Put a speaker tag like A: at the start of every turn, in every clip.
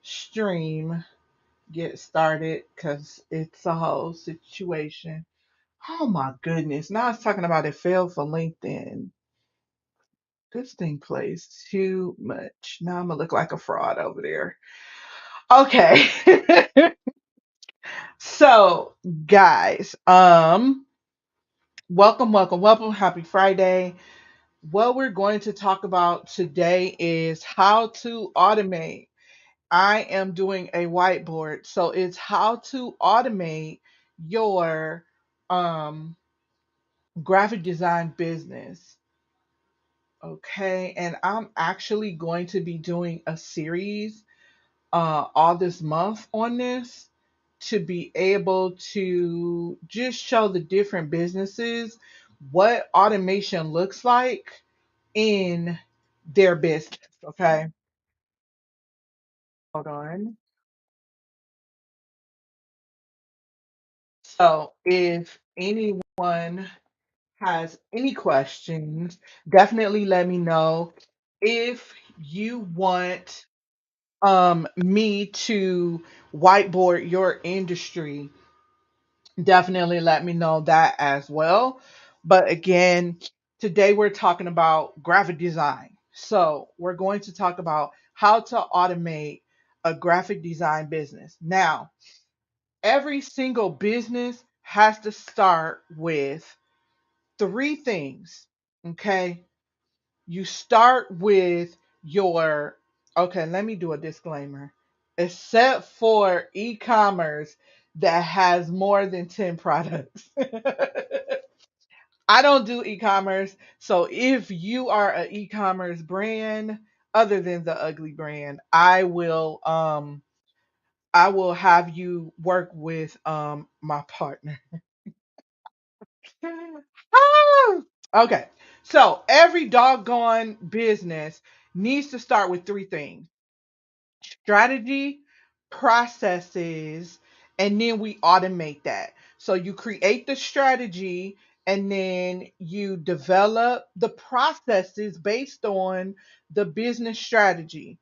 A: stream get started because it's a whole situation. Oh my goodness. Now it's talking about it failed for LinkedIn. This thing plays too much. Now I'm gonna look like a fraud over there. Okay. So guys, welcome. Happy Friday. What we're going to talk about today is how to automate. I am doing a whiteboard, so it's how to automate your um, graphic design business. Okay, and I'm actually going to be doing a series all this month on this to be able to just show the different businesses what automation looks like in their business. Okay, hold on. So if anyone has any questions, definitely let me know. If you want me to whiteboard your industry, definitely let me know that as well. But again, today we're talking about graphic design. So we're going to talk about how to automate a graphic design business. Now, every single business has to start with three things. Okay. You start with your, okay, let me do a disclaimer. Except for e commerce that has more than 10 products. I don't do e commerce. So if you are an e commerce brand, other than the ugly brand, I will have you work with my partner. Ah! Okay. So every doggone business needs to start with three things: strategy, processes, and then we automate that. So you create the strategy and then you develop the processes based on the business strategy,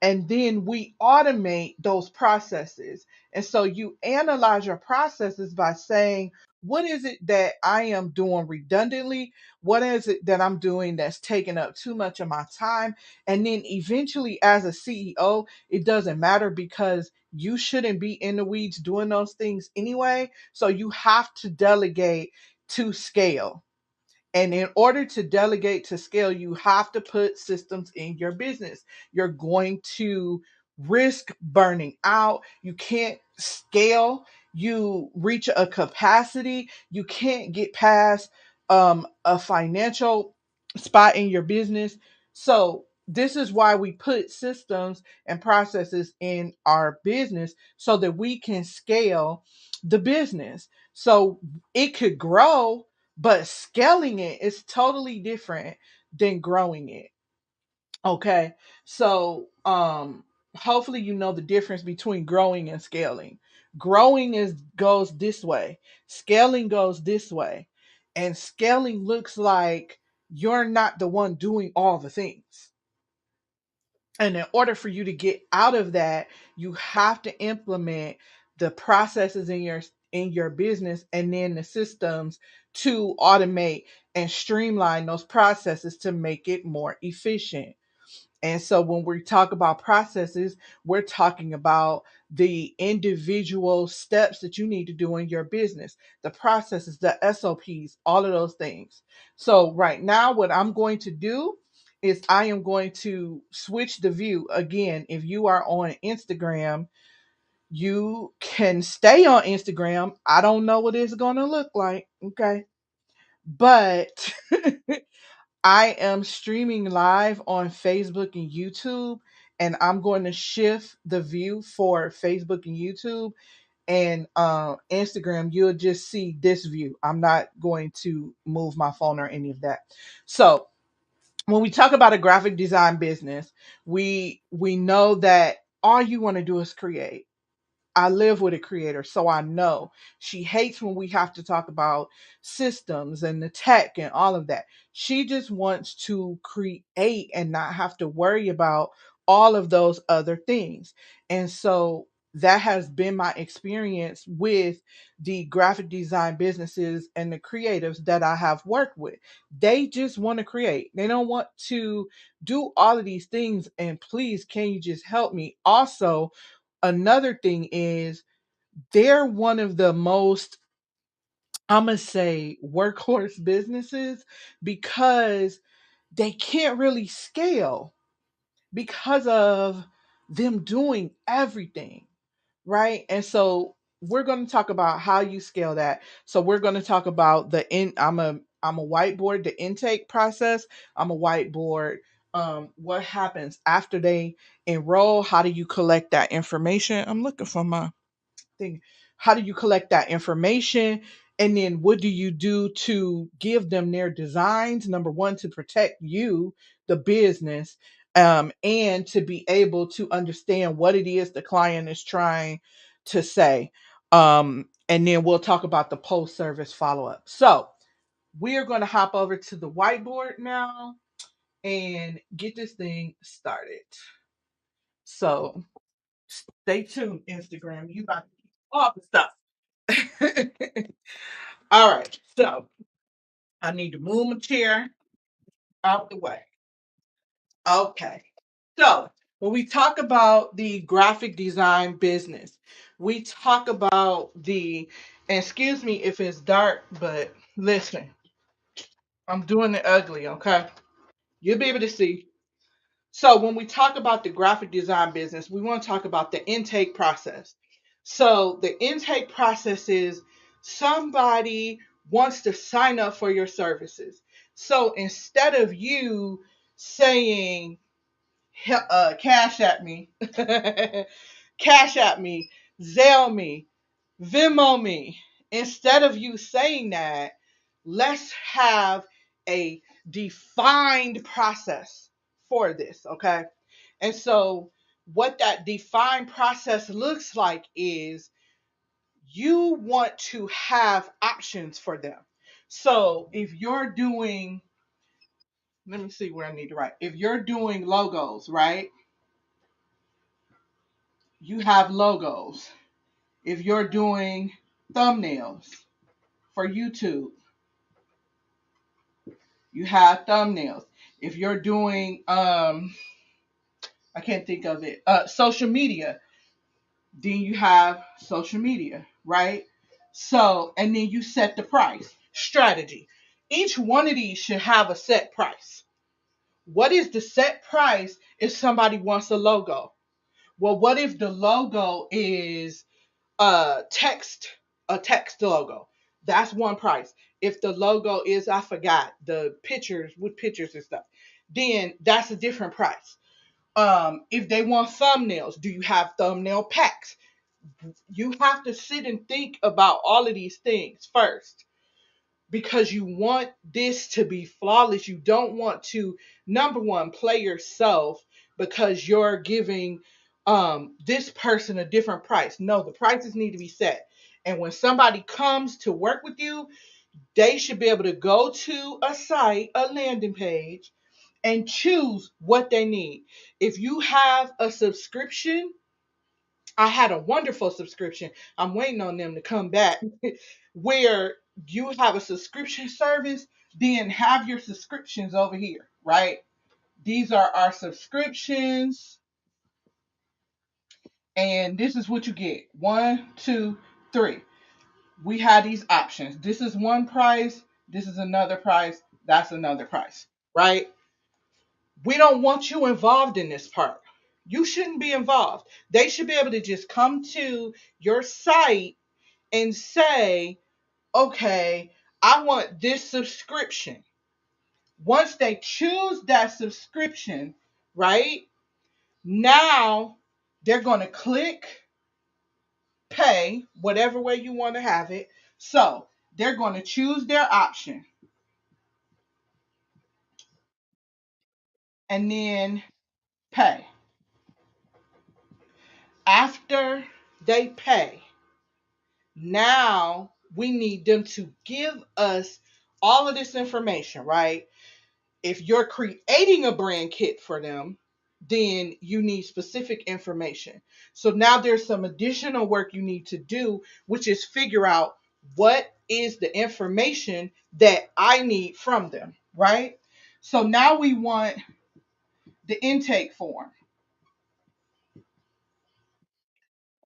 A: and then we automate those processes. And so you analyze your processes by saying, what is it that I am doing redundantly? What is it that I'm doing that's taking up too much of my time? And then eventually, as a CEO, it doesn't matter because you shouldn't be in the weeds doing those things anyway. So you have to delegate to scale. And in order to delegate to scale, you have to put systems in your business. You're going to risk burning out. You can't scale. You reach a capacity. You can't get past a financial spot in your business. So, this is why we put systems and processes in our business so that we can scale the business. So, it could grow, but scaling it is totally different than growing it. Okay. So hopefully you know the difference between growing and scaling. Growing is goes this way. Scaling goes this way. And scaling looks like you're not the one doing all the things. And in order for you to get out of that, you have to implement the processes in your business and then the systems to automate and streamline those processes to make it more efficient. And so when we talk about processes, we're talking about the individual steps that you need to do in your business, the processes, the SOPs, all of those things. So right now, what I'm going to do is I am going to switch the view. Again, if you are on Instagram, you can stay on Instagram. I don't know what it's going to look like. Okay. But I am streaming live on Facebook and YouTube, and I'm going to shift the view for Facebook and YouTube, and Instagram. You'll just see this view. I'm not going to move my phone or any of that. So when we talk about a graphic design business, we know that all you want to do is create. I live with a creator, so I know she hates when we have to talk about systems and the tech and all of that. She just wants to create and not have to worry about all of those other things. And so that has been my experience with the graphic design businesses and the creatives that I have worked with. They just want to create. They don't want to do all of these things. And please, can you just help me? Also, another thing is they're one of the most, I'm going to say, workhorse businesses because they can't really scale because of them doing everything, right? And so we're going to talk about how you scale that. So we're going to talk about I'm a whiteboard the intake process. I'm a whiteboard what happens after they enroll. How do you collect that information? I'm looking for my thing. How do you collect that information? And then what do you do to give them their designs? Number one, to protect you, the business, and to be able to understand what it is the client is trying to say. And then we'll talk about the post service follow up. So we are going to hop over to the whiteboard now and get this thing started. So stay tuned, Instagram. You got all the stuff. All right, so I need to move my chair out the way. Okay, so when we talk about the graphic design business, we talk about and excuse me if it's dark, but listen, I'm doing it ugly, okay? You'll be able to see. So when we talk about the graphic design business, we want to talk about the intake process. So the intake process is somebody wants to sign up for your services. So instead of you saying, cash at me, cash at me, Zelle me, Venmo me. Instead of you saying that, let's have a defined process for this, okay? And so, what that defined process looks like is you want to have options for them. So, if you're doing, let me see where I need to write. If you're doing logos, right? You have logos. If you're doing thumbnails for YouTube, you have thumbnails. If you're doing I can't think of it, social media, then you have social media, right? So, and then you set the price. Strategy. Each one of these should have a set price. What is the set price if somebody wants a logo? Well, what if the logo is text, a text logo? That's one price. If the logo is, I forgot, the pictures with pictures and stuff, then that's a different price. If they want thumbnails, do you have thumbnail packs? You have to sit and think about all of these things first because you want this to be flawless. You don't want to, number one, play yourself because you're giving this person a different price. No, the prices need to be set. And when somebody comes to work with you, they should be able to go to a site, a landing page, and choose what they need. If you have a subscription, I had a wonderful subscription. I'm waiting on them to come back. Where you have a subscription service, then have your subscriptions over here, right? These are our subscriptions, and this is what you get. One, two, three. We have these options. This is one price, this is another price, that's another price, right? We don't want you involved in this part. You shouldn't be involved. They should be able to just come to your site and say, okay, I want this subscription. Once they choose that subscription, right? Now they're going to click pay, whatever way you want to have it. So they're going to choose their option and then pay. After they pay, now we need them to give us all of this information, right? If you're creating a brand kit for them, then you need specific information. So now there's some additional work you need to do, which is figure out what is the information that I need from them, right? So now we want the intake form,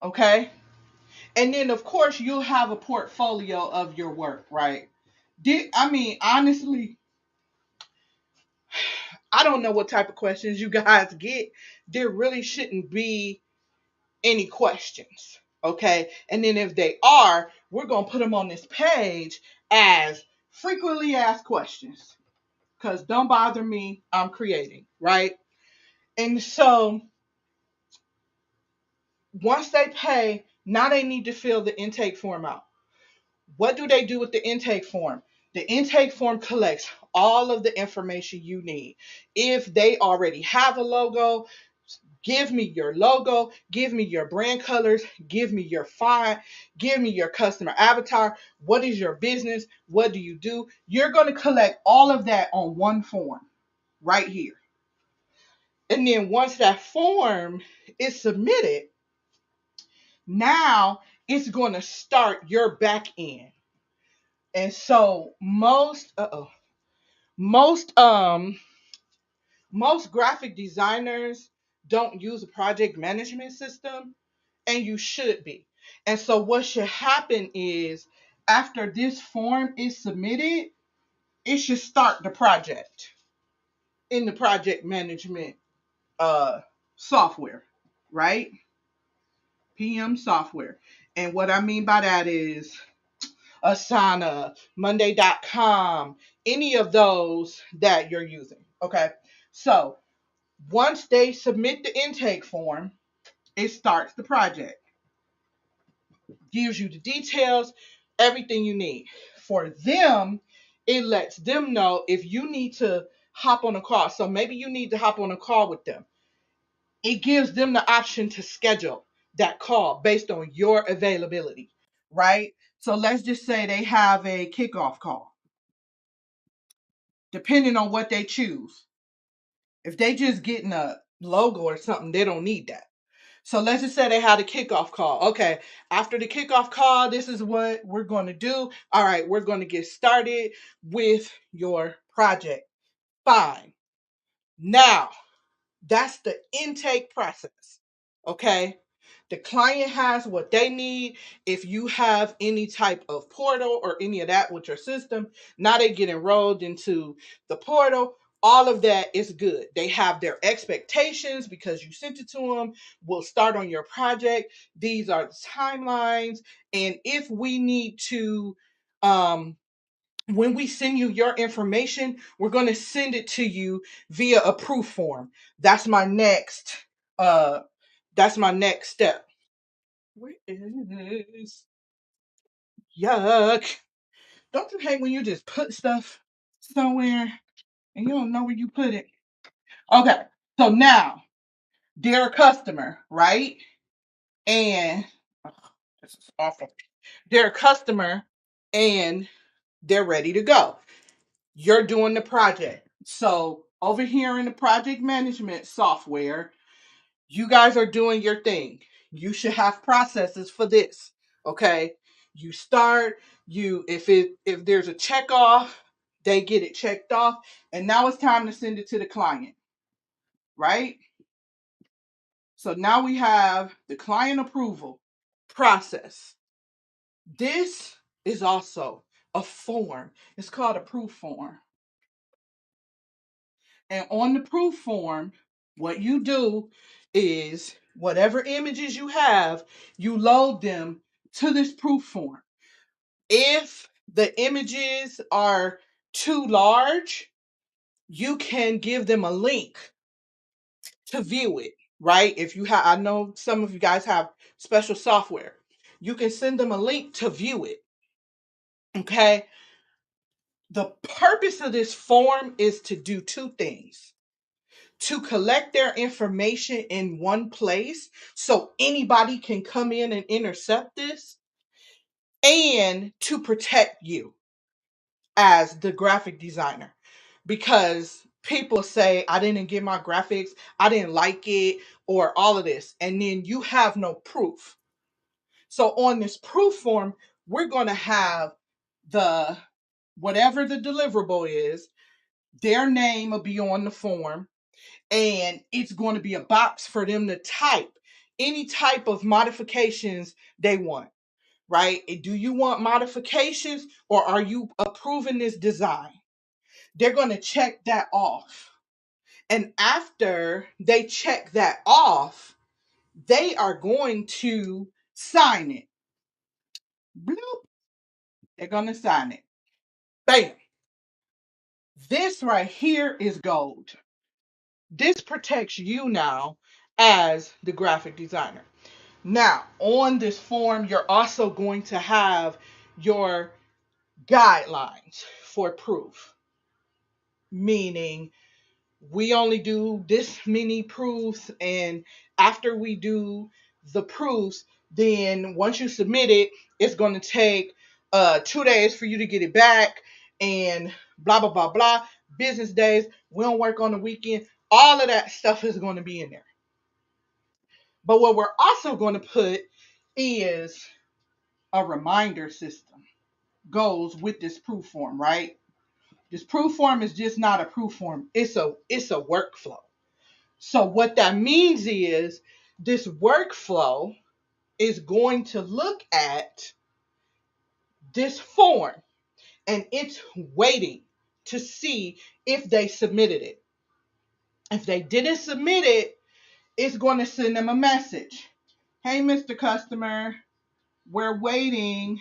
A: okay? And then, of course, you'll have a portfolio of your work, right? I mean, honestly, I don't know what type of questions you guys get. There really shouldn't be any questions. Okay. And then if they are, we're going to put them on this page as frequently asked questions. Because don't bother me, I'm creating, right? And so once they pay, now they need to fill the intake form out. What do they do with the intake form? The intake form collects all of the information you need. If they already have a logo, give me your logo, give me your brand colors, give me your font, give me your customer avatar. What is your business? What do you do? You're going to collect all of that on one form right here. And then once that form is submitted, now it's going to start your back end. And so most most graphic designers don't use a project management system, and you should be. And so what should happen is after this form is submitted, it should start the project in the project management uh software, right? PM software. And what I mean by that is Asana, Monday.com, any of those that you're using. Okay. So once they submit the intake form, it starts the project, gives you the details, everything you need. For them, it lets them know if you need to hop on a call. So maybe you need to hop on a call with them. It gives them the option to schedule that call based on your availability, right? So let's just say they have a kickoff call, depending on what they choose. If they just getting a logo or something, they don't need that. So let's just say they had a kickoff call. Okay, after the kickoff call, this is what we're going to do. All right, we're going to get started with your project. Fine. Now, that's the intake process. Okay. The client has what they need. If you have any type of portal or any of that with your system, now they get enrolled into the portal. All of that is good. They have their expectations because you sent it to them. We'll start on your project. These are the timelines. And if we need to, when we send you your information, we're going to send it to you via a proof form. That's my next uh that's my next step. Where is yuck? Don't you hate when you just put stuff somewhere and you don't know where you put it? Okay. So now they're a customer, right? And oh, this is awful. They're a customer and they're ready to go. You're doing the project. So over here in the project management software, you guys are doing your thing. You should have processes for this. Okay. You start, if there's a check off, they get it checked off. And now it's time to send it to the client. Right? So now we have the client approval process. This is also a form. It's called a proof form. And on the proof form, what you do is whatever images you have, you load them to this proof form. If the images are too large, you can give them a link to view it, right? If you have, I know some of you guys have special software. You can send them a link to view it. Okay. The purpose of this form is to do two things: to collect their information in one place so anybody can come in and intercept this, and to protect you as the graphic designer. Because people say, I didn't get my graphics, I didn't like it, or all of this, and then you have no proof. So on this proof form, we're going to have the whatever the deliverable is, their name will be on the form, and it's going to be a box for them to type any type of modifications they want, right? Do you want modifications or are you approving this design? They're going to check that off. And after they check that off, they are going to sign it. Bloop. They're going to sign it. Bam. This right here is gold. This protects you now as the graphic designer. Now, on this form, you're also going to have your guidelines for proof, meaning we only do this many proofs, and after we do the proofs, then once you submit it, it's going to take 2 days for you to get it back, and blah blah blah blah. Business days, we don't work on the weekend. All of that stuff is going to be in there. But what we're also going to put is a reminder system goes with this proof form, right? This proof form is just not a proof form. It's a workflow. So what that means is this workflow is going to look at this form and it's waiting to see if they submitted it. If they didn't submit it, it's going to send them a message. Hey, Mr. Customer, we're waiting.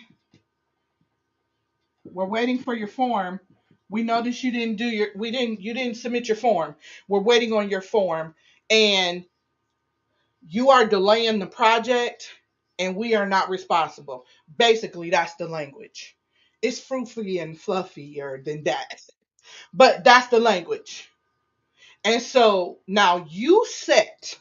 A: We're waiting for your form. We noticed you didn't submit your form. We're waiting on your form, and you are delaying the project, and we are not responsible. Basically, that's the language. It's fruity and fluffier than that, but that's the language. And so now you set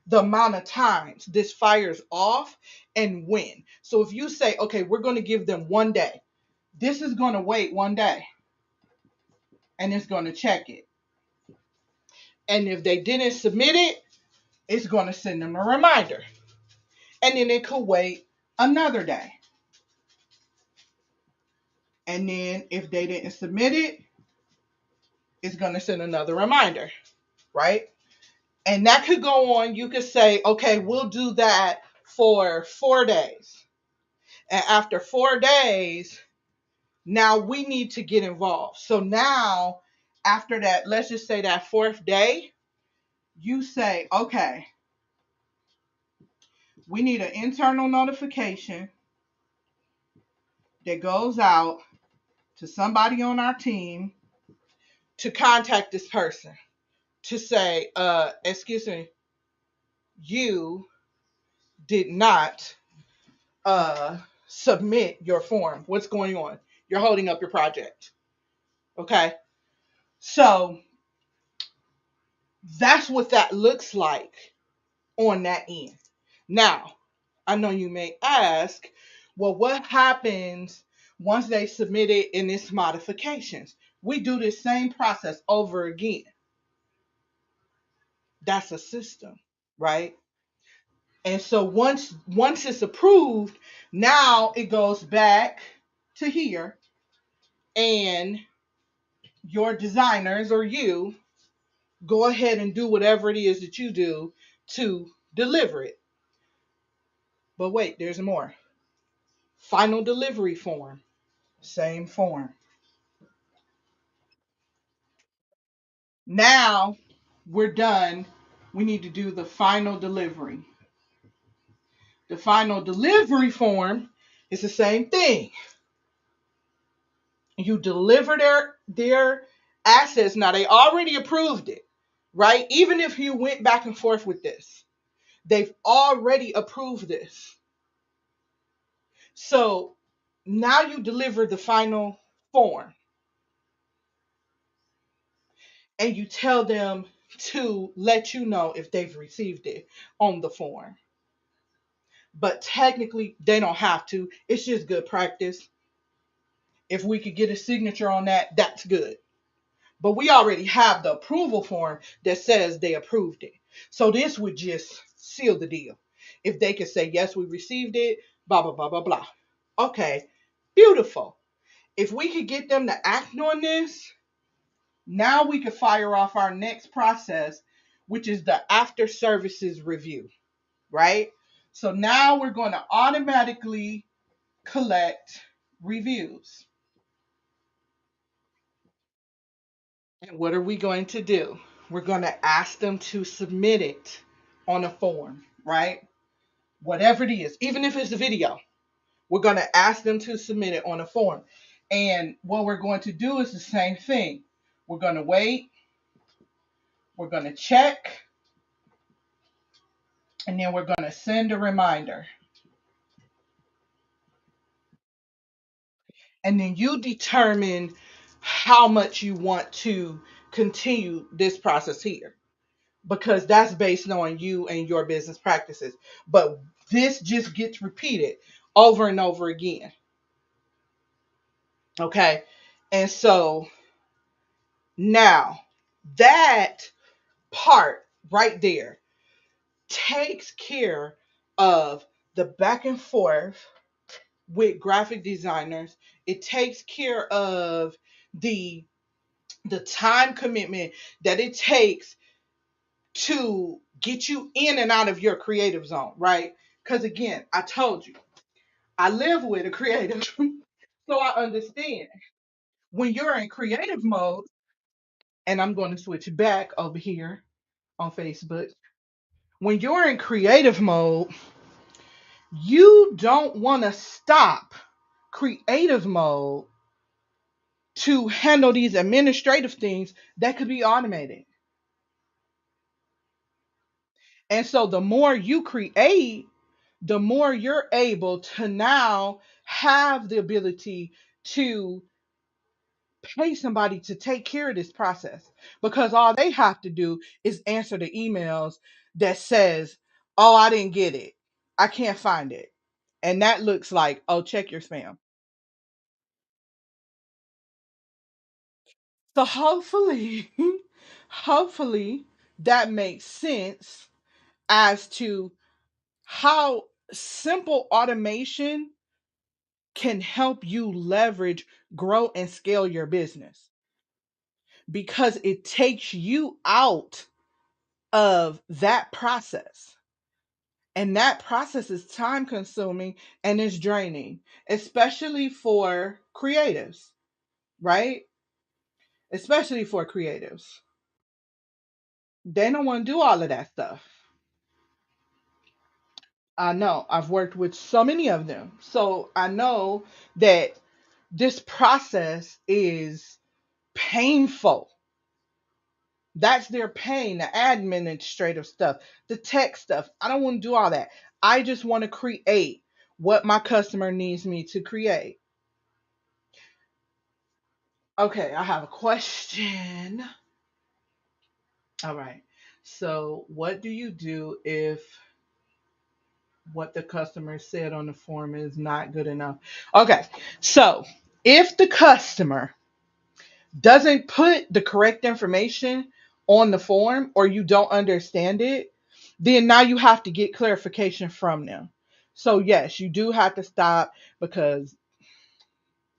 A: the amount of times this fires off and when. So if you say, okay, we're going to give them 1 day, this is going to wait 1 day and it's going to check it. And if they didn't submit it, it's going to send them a reminder. And then it could wait another day. And then if they didn't submit it, it's going to send another reminder, right? And that could go on. You could say, okay, we'll do that for 4 days. And after 4 days, now we need to get involved. So now, after that, let's just say that fourth day, you say, okay, we need an internal notification that goes out to somebody on our team to contact this person to say, excuse me, you did not submit your form. What's going on? You're holding up your project. Okay. So that's what that looks like on that end. Now, I know you may ask, well, what happens once they submit it in its modifications? We do the same process over again. That's a system, right? And so once it's approved, now it goes back to here, and your designers or you go ahead and do whatever it is that you do to deliver it. But wait, there's more. Final delivery form, same form. Now we're done. We need to do the final delivery. The final delivery form is the same thing. You deliver their assets. Now they already approved it, right? Even if you went back and forth with this, they've already approved this. So now you deliver the final form and you tell them to let you know if they've received it on the form. But technically, they don't have to. It's just good practice. If we could get a signature on that, that's good. But we already have the approval form that says they approved it. So this would just seal the deal. If they could say, yes, we received it, blah, blah, blah, blah, blah. Okay, beautiful. If we could get them to act on this, now we could fire off our next process, which is the after services review, right? So now we're going to automatically collect reviews. And what are we going to do? We're going to ask them to submit it on a form, right? Whatever it is, even if it's a video, we're going to ask them to submit it on a form. And what we're going to do is the same thing. We're going to wait, we're going to check, and then we're going to send a reminder. And then you determine how much you want to continue this process here, because that's based on you and your business practices. But this just gets repeated over and over again. Okay. And so now that part right there takes care of the back and forth with graphic designers. It takes care of the time commitment that it takes to get you in and out of your creative zone, right? Because again, I told you, I live with a creative, so I understand. When you're in creative mode, and I'm going to switch back over here on Facebook. When you're in creative mode, you don't want to stop creative mode to handle these administrative things that could be automated. And so the more you create, the more you're able to now have the ability to pay somebody to take care of this process, because all they have to do is answer the emails that says, "Oh, I didn't get it. I can't find it." And that looks like, "Oh, check your spam." So hopefully, hopefully that makes sense as to how simple automation can help you leverage, grow, and scale your business, because it takes you out of that process. And that process is time consuming and is draining, especially for creatives, right? Especially for creatives. They don't want to do all of that stuff. I know. I've worked with so many of them. So I know that this process is painful. That's their pain, the administrative stuff, the tech stuff. I don't want to do all that. I just want to create what my customer needs me to create. Okay, I have a question. All right. So, what do you do if what the customer said on the form is not good enough? Okay. So, if the customer doesn't put the correct information on the form, or you don't understand it, then now you have to get clarification from them. So, yes, you do have to stop, because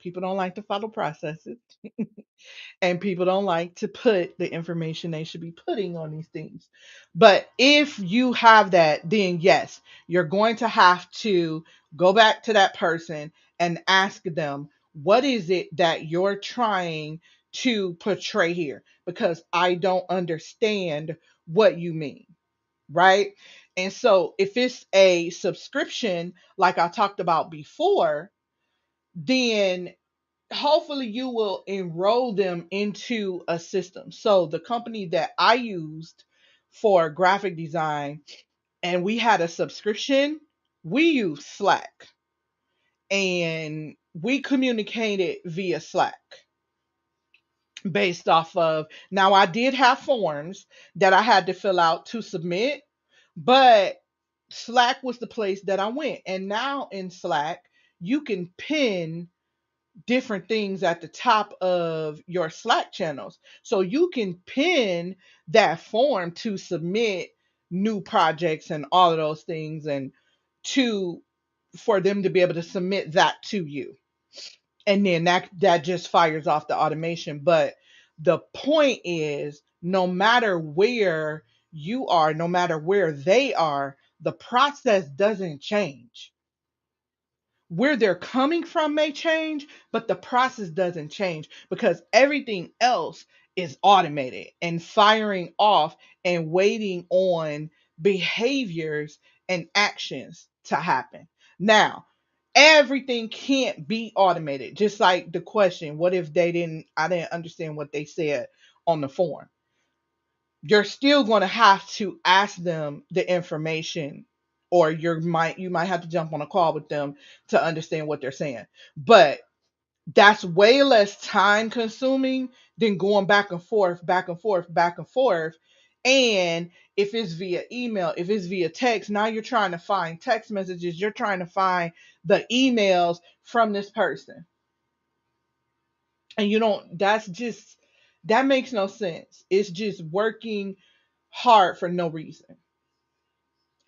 A: people don't like to follow processes, and people don't like to put the information they should be putting on these things. But if you have that, then yes, you're going to have to go back to that person and ask them, what is it that you're trying to portray here? Because I don't understand what you mean, right? And so if it's a subscription, like I talked about before, then hopefully you will enroll them into a system. So the company that I used for graphic design, and we had a subscription, we used Slack, and we communicated via Slack based off of, now I did have forms that I had to fill out to submit, but Slack was the place that I went. And now in Slack, you can pin different things at the top of your Slack channels. So you can pin that form to submit new projects and all of those things, and to for them to be able to submit that to you. And then that just fires off the automation. But the point is, no matter where you are, no matter where they are, the process doesn't change. Where they're coming from may change, but the process doesn't change because everything else is automated and firing off and waiting on behaviors and actions to happen. Now, everything can't be automated. Just like the question, what if I didn't understand what they said on the form? You're still going to have to ask them the information, or you might have to jump on a call with them to understand what they're saying. But that's way less time consuming than going back and forth, back and forth, back and forth. And if it's via email, if it's via text, now you're trying to find text messages, you're trying to find the emails from this person. And you don't, that makes no sense. It's just working hard for no reason,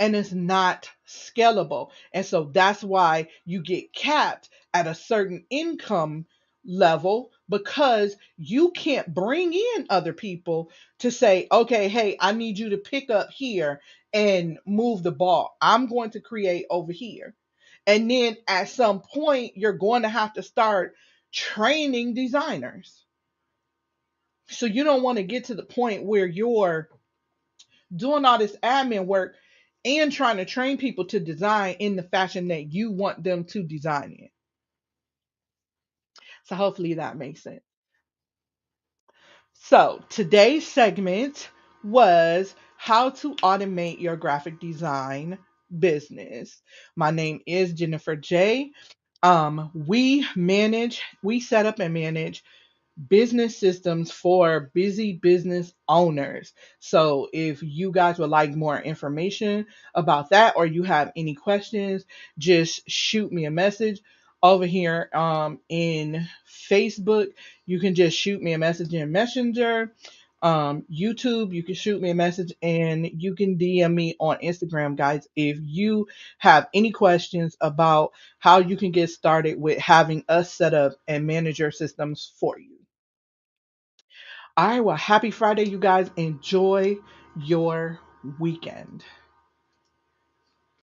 A: and it's not scalable. And so that's why you get capped at a certain income level, because you can't bring in other people to say, okay, hey, I need you to pick up here and move the ball. I'm going to create over here. And then at some point, you're going to have to start training designers. So you don't want to get to the point where you're doing all this admin work and trying to train people to design in the fashion that you want them to design in. So hopefully that makes sense. So today's segment was how to automate your graphic design business. My name is Jennifer J. We set up and manage business systems for busy business owners. So if you guys would like more information about that, or you have any questions, just shoot me a message over here in Facebook. You can just shoot me a message in Messenger. YouTube, you can shoot me a message, and you can DM me on Instagram, guys, if you have any questions about how you can get started with having us set up and manage your systems for you. All right, well, happy Friday, you guys. Enjoy your weekend.